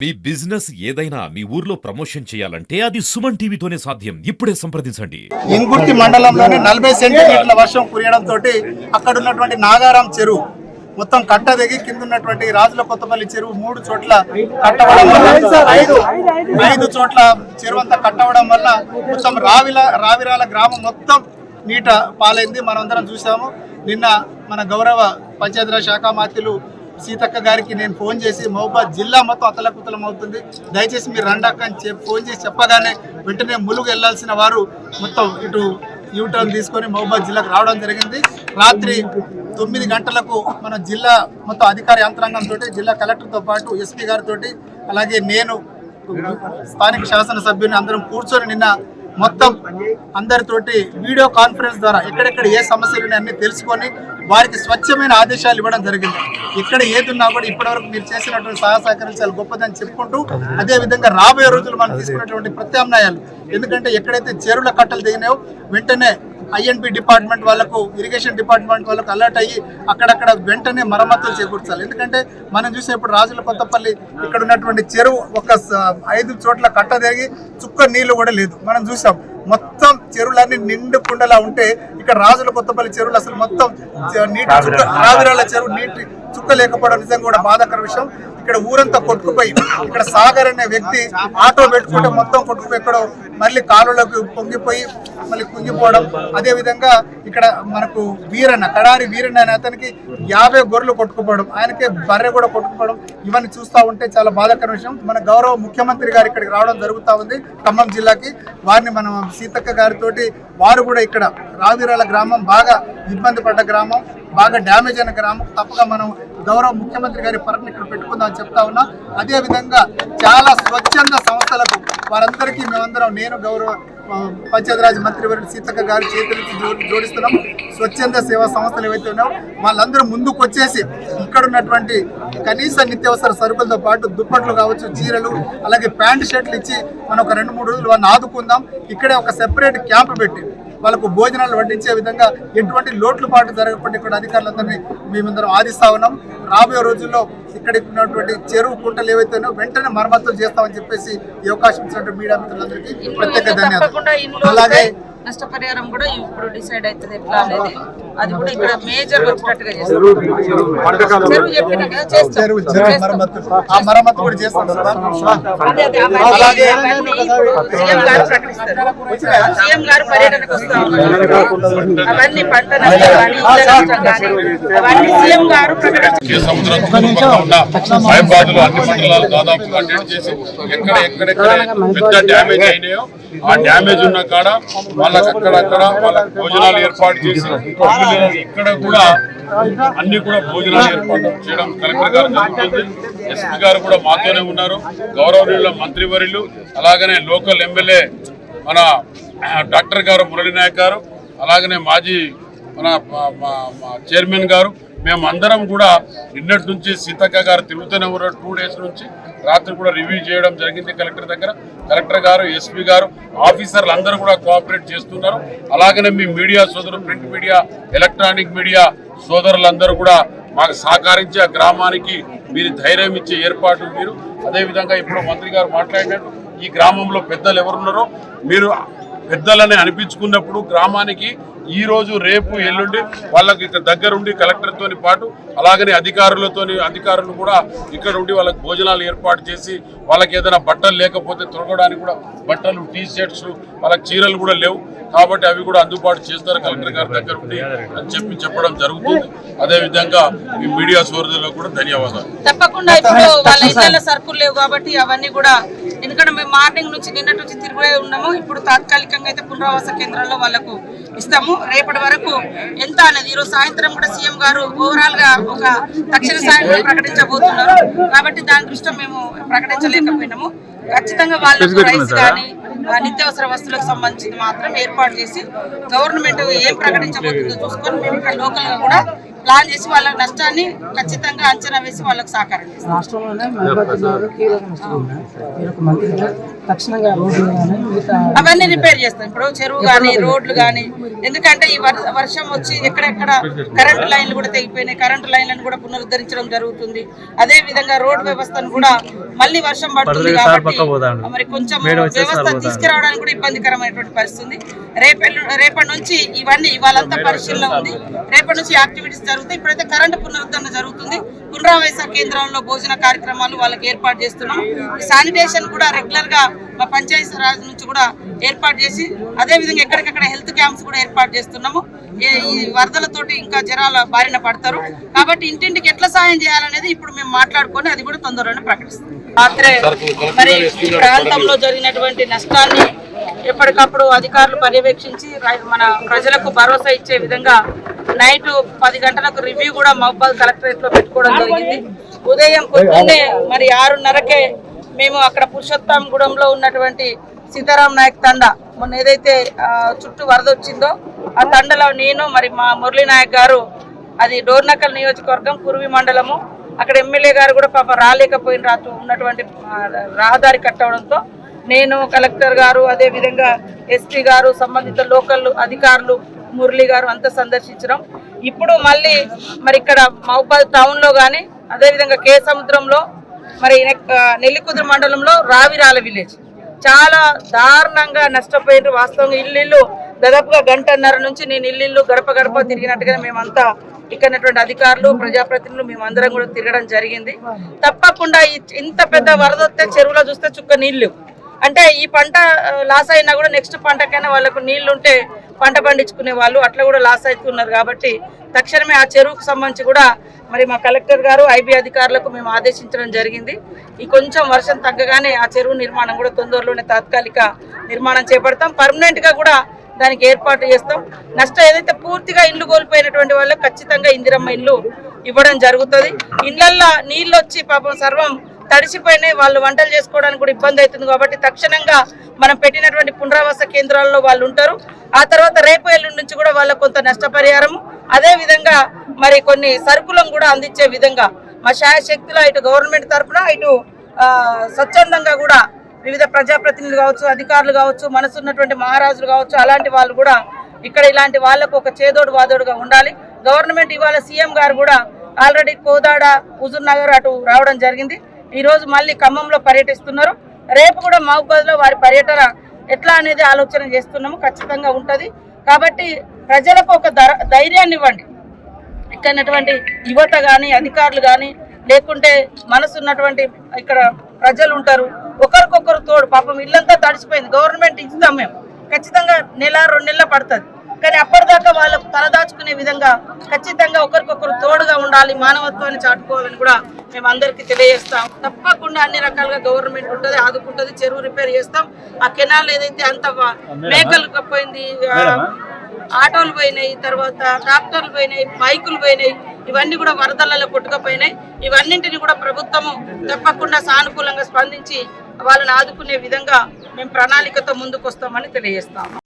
మీ business ఏదైనా మీ ఊర్లో promotion చేయాలంటే అది సుమన్ టీవీతోనే సాధ్యం. ఇప్పుడే సంప్రదించండి. ఇంగుర్తి మండలంలోని 40 సెంటీమీటర్ల వర్షం కురియడంతో అక్కడ ఉన్నటువంటి నాగారం చెరువు మొత్తం కట్ట దిగి కింద ఉన్నటువంటి రాజుల కొత్తపల్లి చెరువు 3 చోట్ల కట్టవడం వల్ల 5 చోట్ల చెరువు అంతా కట్టవడం వల్ల మొత్తం రావిరాల గ్రామం మొత్తం నీట పాలైంది. మనందరం చూసాము. నిన్న మన గౌరవ పంచాయతీరాజ్ శాఖ మంత్రులు సీతక్క గారికి నేను ఫోన్ చేసి మహబూబాద్ జిల్లా మొత్తం అతలకుతలం అవుతుంది, దయచేసి మీరు రండక్క అని ఫోన్ చేసి చెప్పగానే వెంటనే ములుగు వెళ్లాల్సిన వారు మొత్తం ఇటు యూటర్న్ తీసుకొని మహబూబాద్ జిల్లాకు రావడం జరిగింది. రాత్రి 9 గంటలకు మన జిల్లా మొత్తం అధికార యంత్రాంగంతో జిల్లా కలెక్టర్తో పాటు ఎస్పీ గారితో అలాగే నేను స్థానిక శాసనసభ్యుని అందరం కూర్చొని నిన్న మొత్తం అందరితోటి వీడియో కాన్ఫరెన్స్ ద్వారా ఎక్కడెక్కడ ఏ సమస్యలు అన్ని తెలుసుకొని వారికి స్వచ్ఛమైన ఆదేశాలు ఇవ్వడం జరిగింది. ఇక్కడ ఏది ఉన్నా కూడా ఇప్పటివరకు మీరు చేసినటువంటి సహాయ సహకారాలు చాలా గొప్పదని చెప్పుకుంటూ అదేవిధంగా రాబోయే రోజులు మనం తీసుకున్నటువంటి ప్రత్యామ్నాయాలు, ఎందుకంటే ఎక్కడైతే చెరువుల కట్టలు దిగినాయో వెంటనే ఐఎన్పి డిపార్ట్మెంట్ వాళ్ళకు, ఇరిగేషన్ డిపార్ట్మెంట్ వాళ్ళకు అలర్ట్ అయ్యి అక్కడక్కడ వెంటనే మరమ్మతులు చేకూర్చాలి. ఎందుకంటే మనం చూసేప్పుడు రాజుల కొత్తపల్లి ఇక్కడ ఉన్నటువంటి చెరువు ఒక 5 చోట్ల కట్ట తిరిగి చుక్క నీళ్లు కూడా లేదు. మనం చూసాం మొత్తం చెరువులన్నీ నిండు కుండలా ఉంటే ఇక్కడ రాజుల కొత్తపల్లి చెరువులు అసలు మొత్తం నీటి చుక్క, రావిరాల చెరువు నీటి చుక్క లేకపోవడం నిజంగా కూడా బాధాకర విషయం. ఇక్కడ ఊరంతా కొట్టుకుపోయి ఇక్కడ సాగర్ అనే వ్యక్తి ఆటో పెట్టుకుంటే మొత్తం కొట్టుకుపోయి ఎక్కడో మళ్ళీ కాలువలకు పొంగిపోయి మళ్ళీ కుంగిపోవడం. అదేవిధంగా ఇక్కడ మనకు కడారి వీరన్న అనే అతనికి 50 గొర్రెలు కొట్టుకుపోవడం, ఆయనకే బర్రె కూడా కొట్టుకుపోవడం, ఇవన్నీ చూస్తూ ఉంటే చాలా బాధాకర విషయం. మన గౌరవ ముఖ్యమంత్రి గారు ఇక్కడికి రావడం జరుగుతూ ఉంది ఖమ్మం జిల్లాకి. వారిని మనం సీతక్క గారితో వారు కూడా ఇక్కడ రావిరాల గ్రామం బాగా ఇబ్బంది పడ్డ గ్రామం, బాగా డ్యామేజ్ అయిన గ్రామం, తప్పగా మనం గౌరవ ముఖ్యమంత్రి గారి పర్యటన ఇక్కడ పెట్టుకుందామని చెప్తా ఉన్నా. అదేవిధంగా చాలా స్వచ్ఛంద సంస్థలకు వారందరికీ మేమందరం, నేను గౌరవ పంచాయతీరాజ్ మంత్రివర్యులు సీతక్క గారి చేతులకి జోడిస్తున్నాం. స్వచ్ఛంద సేవా సంస్థలు ఏవైతే ఉన్నాయో వాళ్ళందరూ ముందుకు వచ్చేసి ఇక్కడ ఉన్నటువంటి కనీస నిత్యావసర సరుకులతో పాటు దుప్పట్లు కావచ్చు, చీరలు, అలాగే ప్యాంటు షర్ట్లు ఇచ్చి మనం ఒక 2-3 రోజులు వాళ్ళని ఆదుకుందాం. ఇక్కడే ఒక సెపరేట్ క్యాంప్ పెట్టి వాళ్ళకు భోజనాలు వడ్డించే విధంగా ఎటువంటి లోట్లుపాటు జరగకుండా ఇక్కడ అధికారులందరినీ మేమందరం ఆదిస్తా ఉన్నాం. రాబోయే రోజుల్లో ఇక్కడ ఉన్నటువంటి చెరువు కుంటలు ఏవైతేనో వెంటనే మరమ్మతులు చేస్తామని చెప్పేసి ఈ అవకాశం ఇచ్చినటువంటి మీడియా మిత్రులందరికీ ప్రత్యేక ధన్యవాదాలు. అలాగే నష్టపరిహారం కూడా ఇప్పుడు డిసైడ్ అవుతుంది ఎట్లా అనేది, అది కూడా ఇక్కడ మేజర్ వచ్చినట్టుగా మరమ్మతు కూడా చేస్తాం. అలాగే సీఎం గారు పర్యటనకు వస్తా ఉన్నారు. అవన్నీ పంట నష్టం కానీ అవన్నీ సీఎం గారు ఎక్కడెక్కడ పెద్ద డ్యామేజ్ అయినాయో ఆ డ్యామేజ్ ఉన్న కాడ వాళ్ళకి అక్కడక్కడ వాళ్ళకి భోజనాలు ఏర్పాటు చేసి ఇక్కడ కూడా అన్ని కూడా భోజనాలు ఏర్పాటు చేయడం కలెక్టర్ గారు జరుగుతుంది. ఎస్పీ గారు కూడా మాతోనే ఉన్నారు. గౌరవనీయుల మంత్రివర్యులు అలాగనే లోకల్ ఎమ్మెల్యే మన డాక్టర్ గారు మురళీ నాయక్ గారు, అలాగనే మాజీ మన చైర్మన్ గారు, మేమందరం కూడా నిన్నటి నుంచి సీతక్క గారు తిరుగుతూనే ఉన్నారు. 2 డేస్ నుంచి రాత్రి కూడా రివ్యూ చేయడం జరిగింది కలెక్టర్ దగ్గర. కలెక్టర్ గారు, ఎస్పీ గారు, ఆఫీసర్లు అందరూ కూడా కోఆపరేట్ చేస్తున్నారు. అలాగనే మీ మీడియా సోదరులు, ప్రింట్ మీడియా, ఎలక్ట్రానిక్ మీడియా సోదరులందరూ కూడా మాకు సహకరించి ఆ గ్రామానికి మీరు ధైర్యం ఇచ్చే ఏర్పాటు మీరు. అదేవిధంగా ఇప్పుడు మంత్రి గారు మాట్లాడినట్టు ఈ గ్రామంలో పెద్దలు ఎవరున్నారో మీరు పెద్దలని అనిపించుకున్నప్పుడు గ్రామానికి ఈ రోజు, రేపు, ఎల్లుండి వాళ్ళకి ఇక్కడ దగ్గరుండి కలెక్టర్తో పాటు అలాగనే అధికారులు కూడా ఇక్కడ ఉండి వాళ్ళకి భోజనాలు ఏర్పాటు చేసి వాళ్ళకి ఏదైనా బట్టలు లేకపోతే తొలగడానికి కూడా బట్టలు, టీ షర్ట్స్, వాళ్ళకి చీరలు కూడా లేవు కాబట్టి అవి కూడా అందుబాటు చేస్తారు కలెక్టర్ గారి దగ్గర ఉండి అని చెప్పడం జరుగుతుంది. అదేవిధంగా ఈ మీడియా సోదరులకు కూడా ధన్యవాదాలు. తప్పకుండా ఇప్పుడు వాళ్ళ ఇళ్ళ సరుకులు లేవు కాబట్టి అవన్నీ కూడా, ఎందుకంటే మేము మార్నింగ్ నుంచి నిన్నటి నుంచి తిరుగుతూ ఉన్నాము. ఇప్పుడు తాత్కాలికంగా అయితే పునరావాస కేంద్రాల్లో వాళ్ళకు ఇస్తాము. రేపటి వరకు ఎంత అనేది ఈరోజు సాయంత్రం కూడా సీఎం గారు ఓవరాల్ గా ఒక తక్షణ సాయం ప్రకటించబోతున్నారు కాబట్టి దాని దృష్ట్యా మేము ప్రకటించలేకపోయినాము. ఖచ్చితంగా వాళ్ళకు రైస్ కానీ నిత్యావసర వస్తువులకు సంబంధించి మాత్రం ఏర్పాటు చేసి గవర్నమెంట్ ఏం ప్రకటించబోతుందో చూసుకొని మేము ఇక్కడ లోకల్ గా కూడా ప్లాన్ చేసి వాళ్ళ నష్టాన్ని ఖచ్చితంగా అంచనా వేసి వాళ్ళకు సహకారం చేస్తాం. రాష్ట్రంలోనే మహబూబాబాద్ జిల్లాలో కీలక నష్టపోయింది. మీరు ఒక మంత్రిగా తక్షణంగా రోడ్లు కానీ మిగతా అవన్నీ రిపేర్ చేస్తాం. ఇప్పుడు చెరువు కానీ రోడ్లు కానీ, ఎందుకంటే ఈ వర్షం వచ్చి ఎక్కడెక్కడ కరెంటు లైన్లు కూడా తెగిపోయినాయి. కరెంటు లైన్లను కూడా పునరుద్ధరించడం జరుగుతుంది. అదే విధంగా రోడ్ వ్యవస్థను కూడా మళ్ళీ వర్షం పడుతుంది కాబట్టి మరి కొంచెం వ్యవస్థ తీసుకురావడానికి కూడా ఇబ్బందికరమైనటువంటి పరిస్థితి. రేపటి నుంచి ఇవన్నీ ఇవాళంతా పరిశీలన ఉంది. రేపటి నుంచి యాక్టివిటీస్ జరుగుతాయి. ఇప్పుడైతే కరెంటు పునరుద్ధరణ జరుగుతుంది. పునరావాస కేంద్రంలో భోజన కార్యక్రమాలు వాళ్ళకి ఏర్పాటు చేస్తున్నాం. శానిటేషన్ కూడా రెగ్యులర్ గా మా పంచాయతీ రాజ్ నుంచి కూడా ఏర్పాటు చేసి, అదే విధంగా ఎక్కడికక్కడ హెల్త్ క్యాంప్స్ కూడా ఏర్పాటు చేస్తున్నాము. ఈ వరదలతోటి ఇంకా జనాల బారిన పడతారు కాబట్టి ఇంటింటికి ఎట్లా సాయం చేయాలనేది ఇప్పుడు మేము మాట్లాడుకొని అది కూడా తొందరలోనే ప్రకటిస్తాం. రాత్రే మరి ప్రాంతంలో జరిగినటువంటి నష్టాన్ని ఎప్పటికప్పుడు అధికారులు పర్యవేక్షించి మన ప్రజలకు భరోసా ఇచ్చే విధంగా నైట్ 10 గంటలకు రివ్యూ కూడా మహబూబాబాద్ కలెక్టరేట్ లో పెట్టుకోవడం జరిగింది. ఉదయం పొద్దున్నే మరి 6:30కే మేము అక్కడ పురుషోత్తమగూడెంలో ఉన్నటువంటి సీతారాం నాయక్ తండా మొన్న ఏదైతే చుట్టూ వరద వచ్చిందో ఆ తండలో నేను మరి మా మురళీ నాయక్ గారు, అది డోర్నకల్ నియోజకవర్గం కురువి మండలము, అక్కడ ఎమ్మెల్యే గారు కూడా పాప రాలేకపోయిన రాత్రి ఉన్నటువంటి రహదారి కట్టడంతో నేను, కలెక్టర్ గారు, అదే విధంగా ఎస్పీ గారు, సంబంధిత లోకల్ అధికారులు, మురళి గారు అంతా సందర్శించడం. ఇప్పుడు మళ్ళీ మరి ఇక్కడ మహబూబాబాద్ టౌన్ లో కానీ, అదేవిధంగా కే సముద్రంలో, మరి నెల్లికుదురు మండలంలో రావిరాల విలేజ్ చాలా దారుణంగా నష్టపోయిన. వాస్తవంగా ఇల్లు దాదాపుగా 1.5 గంటల నుంచి నేను ఇల్లు గడప గడప తిరిగినట్టుగా మేమంతా ఇక్కడటువంటి అధికారులు, ప్రజాప్రతినిధులు మేమందరం కూడా తిరగడం జరిగింది. తప్పకుండా ఇంత పెద్ద వరద వస్తే చెరువులో చూస్తే చుక్క నీళ్లు, అంటే ఈ పంట లాస్ అయినా కూడా నెక్స్ట్ పంటకైనా వాళ్ళకు నీళ్లు ఉంటే పంట పండించుకునే వాళ్ళు అట్లా కూడా లాస్ అవుతున్నారు. కాబట్టి తక్షణమే ఆ చెరువుకు సంబంధించి కూడా మరి మా కలెక్టర్ గారు, ఐబీ అధికారులకు మేము ఆదేశించడం జరిగింది. ఈ కొంచెం వర్షం తగ్గగానే ఆ చెరువు నిర్మాణం కూడా తొందరలోనే తాత్కాలిక నిర్మాణం చేపడతాం. పర్మనెంట్ గా కూడా దానికి ఏర్పాటు చేస్తాం. నష్టం ఏదైతే పూర్తిగా ఇల్లు కోల్పోయినటువంటి వాళ్ళకి ఖచ్చితంగా ఇందిరమ్మ ఇల్లు ఇవ్వడం జరుగుతుంది. ఇళ్లల్లో నీళ్ళు వచ్చి పాపం సర్వం తడిసిపోయినాయి. వాళ్ళు వంటలు చేసుకోవడానికి కూడా ఇబ్బంది అవుతుంది. కాబట్టి తక్షణంగా మనం పెట్టినటువంటి పునరావాస కేంద్రాల్లో వాళ్ళు ఉంటారు. ఆ తర్వాత రేపు ఎల్లుండి నుంచి కూడా వాళ్ళకు కొంత నష్టపరిహారం, అదే విధంగా మరి కొన్ని సరుకులను కూడా అందించే విధంగా మా శాయశక్తిలో ఇటు గవర్నమెంట్ తరఫున, ఇటు స్వచ్ఛందంగా కూడా వివిధ ప్రజాప్రతినిధులు కావచ్చు, అధికారులు కావచ్చు, మనసున్నటువంటి మహారాజులు కావచ్చు, అలాంటి వాళ్ళు కూడా ఇక్కడ ఇలాంటి వాళ్ళకు ఒక చేదోడు వాదోడుగా ఉండాలి. గవర్నమెంట్ ఇవాళ సీఎం గారు కూడా ఆల్రెడీ కోదాడ, హుజూర్ నగర్ అటు రావడం జరిగింది. ఈ రోజు మళ్ళీ ఖమ్మంలో పర్యటిస్తున్నారు. రేపు కూడా మహబూబాబాద్ లో వారి పర్యటన ఎట్లా అనేది ఆలోచన చేస్తున్నాము. ఖచ్చితంగా ఉంటది. కాబట్టి ప్రజలకు ఒక ధైర్యాన్ని ఇవ్వండి. ఇక్కడ యువత కానీ, అధికారులు కానీ, లేకుంటే మనసున్నటువంటి ఇక్కడ ప్రజలు ఉంటారు, ఒకరికొకరు తోడు. పాపం ఇల్లంతా తడిసిపోయింది. గవర్నమెంట్ ఇస్తాం మేము, ఖచ్చితంగా 1-2 నెలలు పడుతుంది. కానీ అప్పటిదాకా వాళ్ళకు తలదాచుకునే విధంగా ఖచ్చితంగా ఒకరికొకరు తోడుగా ఉండాలి, మానవత్వాన్ని చాటుకోవాలని కూడా మేము అందరికీ తెలియజేస్తాం. తప్పకుండా అన్ని రకాలుగా గవర్నమెంట్ ఉంటుంది, ఆదుకుంటుంది. చెరువు రిపేర్ చేస్తాం. ఆ కెనాల్ ఏదైతే అంత మేకలు పోయింది, ఆటోలు పోయినాయి, తర్వాత ట్రాక్టర్లు పోయినాయి, బైకులు పోయినాయి, ఇవన్నీ కూడా వరదలలో కొట్టుకుపోయినాయి. ఇవన్నింటినీ కూడా ప్రభుత్వము తప్పకుండా సానుకూలంగా స్పందించి వాళ్ళని ఆదుకునే విధంగా మేము ప్రణాళికతో ముందుకు వస్తామని తెలియజేస్తాము.